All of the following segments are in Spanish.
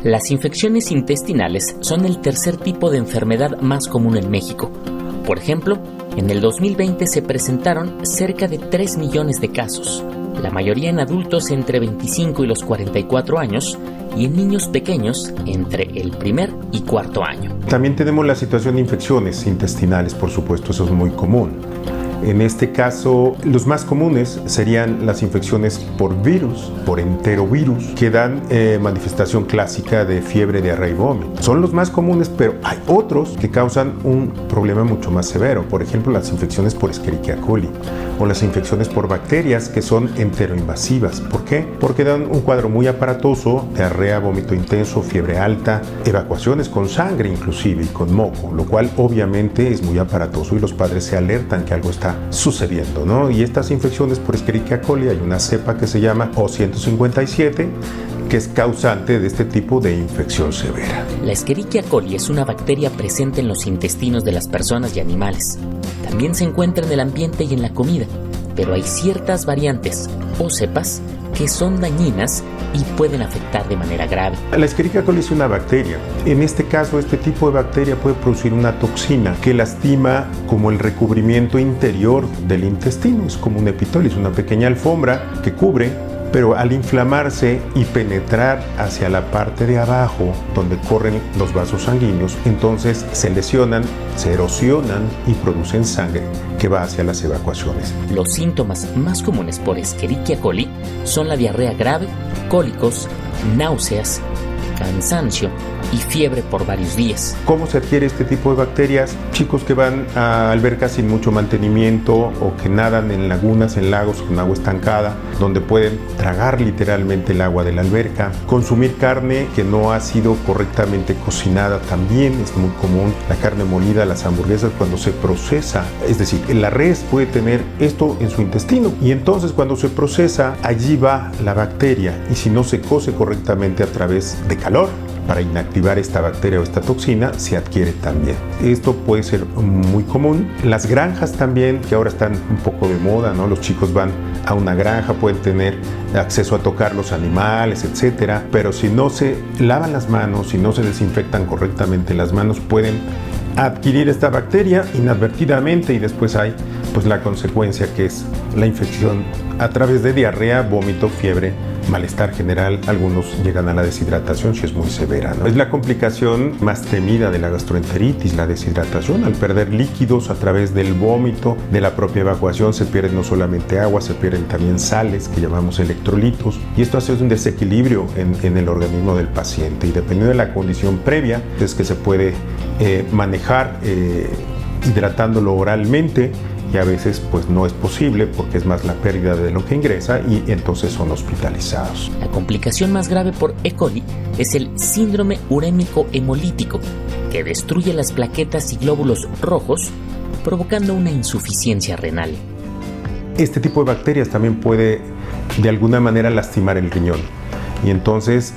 Las infecciones intestinales son el tercer tipo de enfermedad más común en México. Por ejemplo, en el 2020 se presentaron cerca de 3 millones de casos, la mayoría en adultos entre 25 y los 44 años y en niños pequeños entre el primer y cuarto año. También tenemos la situación de infecciones intestinales, por supuesto, eso es muy común. En este caso, los más comunes serían las infecciones por virus, por enterovirus, que dan manifestación clásica de fiebre, diarrea y vómito. Son los más comunes, pero hay otros que causan un problema mucho más severo. Por ejemplo, las infecciones por Escherichia coli o las infecciones por bacterias que son enteroinvasivas. ¿Por qué? Porque dan un cuadro muy aparatoso, diarrea, vómito intenso, fiebre alta, evacuaciones con sangre inclusive y con moco, lo cual obviamente es muy aparatoso y los padres se alertan que algo está sucediendo, ¿no? Y estas infecciones por Escherichia coli, hay una cepa que se llama O157, que es causante de este tipo de infección severa. La Escherichia coli es una bacteria presente en los intestinos de las personas y animales. También se encuentra en el ambiente y en la comida, pero hay ciertas variantes o cepas que son dañinas y pueden afectar de manera grave. La Escherichia coli es una bacteria. En este caso, este tipo de bacteria puede producir una toxina que lastima como el recubrimiento interior del intestino. Es como un epitelio, es una pequeña alfombra que cubre, pero al inflamarse y penetrar hacia la parte de abajo, donde corren los vasos sanguíneos, entonces se lesionan, se erosionan y producen sangre que va hacia las evacuaciones. Los síntomas más comunes por Escherichia coli son la diarrea grave, cólicos, náuseas, cansancio y fiebre por varios días. ¿Cómo se adquiere este tipo de bacterias? Chicos que van a albercas sin mucho mantenimiento o que nadan en lagunas, en lagos con agua estancada, donde pueden tragar literalmente el agua de la alberca. Consumir carne que no ha sido correctamente cocinada también es muy común. La carne molida, las hamburguesas, cuando se procesa, es decir, la res puede tener esto en su intestino y entonces cuando se procesa, allí va la bacteria y si no se cose correctamente a través de calor, para inactivar esta bacteria o esta toxina, se adquiere también. Esto puede ser muy común. Las granjas también, que ahora están un poco de moda, ¿no? Los chicos van a una granja, pueden tener acceso a tocar los animales, etcétera, pero si no se lavan las manos, si no se desinfectan correctamente las manos, pueden adquirir esta bacteria inadvertidamente y después hay pues la consecuencia que es la infección a través de diarrea, vómito, fiebre, malestar general. Algunos llegan a la deshidratación si es muy severa, ¿no? Es la complicación más temida de la gastroenteritis, la deshidratación. Al perder líquidos a través del vómito, de la propia evacuación, se pierde no solamente agua, se pierden también sales que llamamos electrolitos y esto hace un desequilibrio en el organismo del paciente y dependiendo de la condición previa es que se puede manejar hidratándolo oralmente y a veces pues no es posible porque es más la pérdida de lo que ingresa y entonces son hospitalizados. La complicación más grave por E. coli es el síndrome urémico hemolítico, que destruye las plaquetas y glóbulos rojos, provocando una insuficiencia renal. Este tipo de bacterias también puede de alguna manera lastimar el riñón y entonces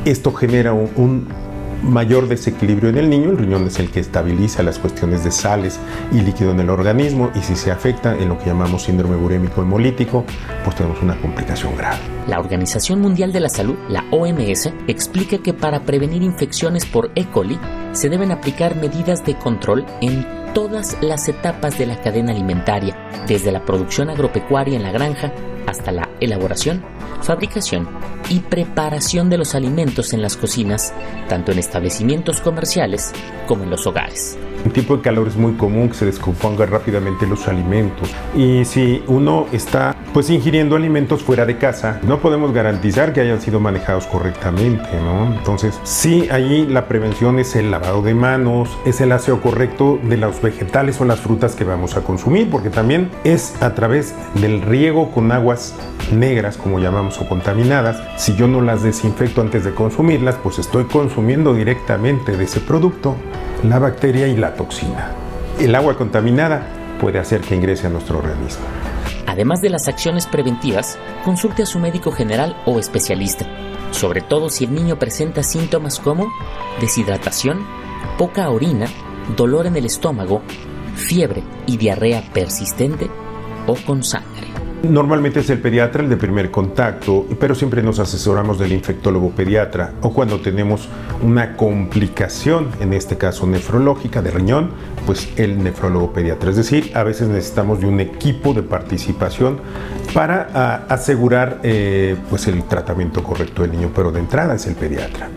esto genera un mayor desequilibrio en el niño. El riñón es el que estabiliza las cuestiones de sales y líquido en el organismo y si se afecta en lo que llamamos síndrome urémico hemolítico, pues tenemos una complicación grave. La Organización Mundial de la Salud, la OMS, explica que para prevenir infecciones por E. coli se deben aplicar medidas de control en todas las etapas de la cadena alimentaria, desde la producción agropecuaria en la granja hasta la elaboración, fabricación y preparación de los alimentos en las cocinas, tanto en establecimientos comerciales como en los hogares. En tiempo de calor es muy común que se descompongan rápidamente los alimentos y si uno está pues ingiriendo alimentos fuera de casa, no podemos garantizar que hayan sido manejados correctamente, ¿no? Entonces, sí, allí la prevención es el lavado de manos, es el aseo correcto de los vegetales o las frutas que vamos a consumir, porque también es a través del riego con aguas negras, como llamamos, o contaminadas. Si yo no las desinfecto antes de consumirlas, pues estoy consumiendo directamente de ese producto la bacteria y la toxina. El agua contaminada puede hacer que ingrese a nuestro organismo. Además de las acciones preventivas, consulte a su médico general o especialista, sobre todo si el niño presenta síntomas como deshidratación, poca orina, dolor en el estómago, fiebre y diarrea persistente o con sangre. Normalmente es el pediatra el de primer contacto, pero siempre nos asesoramos del infectólogo pediatra, o cuando tenemos una complicación, en este caso nefrológica de riñón, pues el nefrólogo pediatra. Es decir, a veces necesitamos de un equipo de participación para asegurar pues el tratamiento correcto del niño, pero de entrada es el pediatra.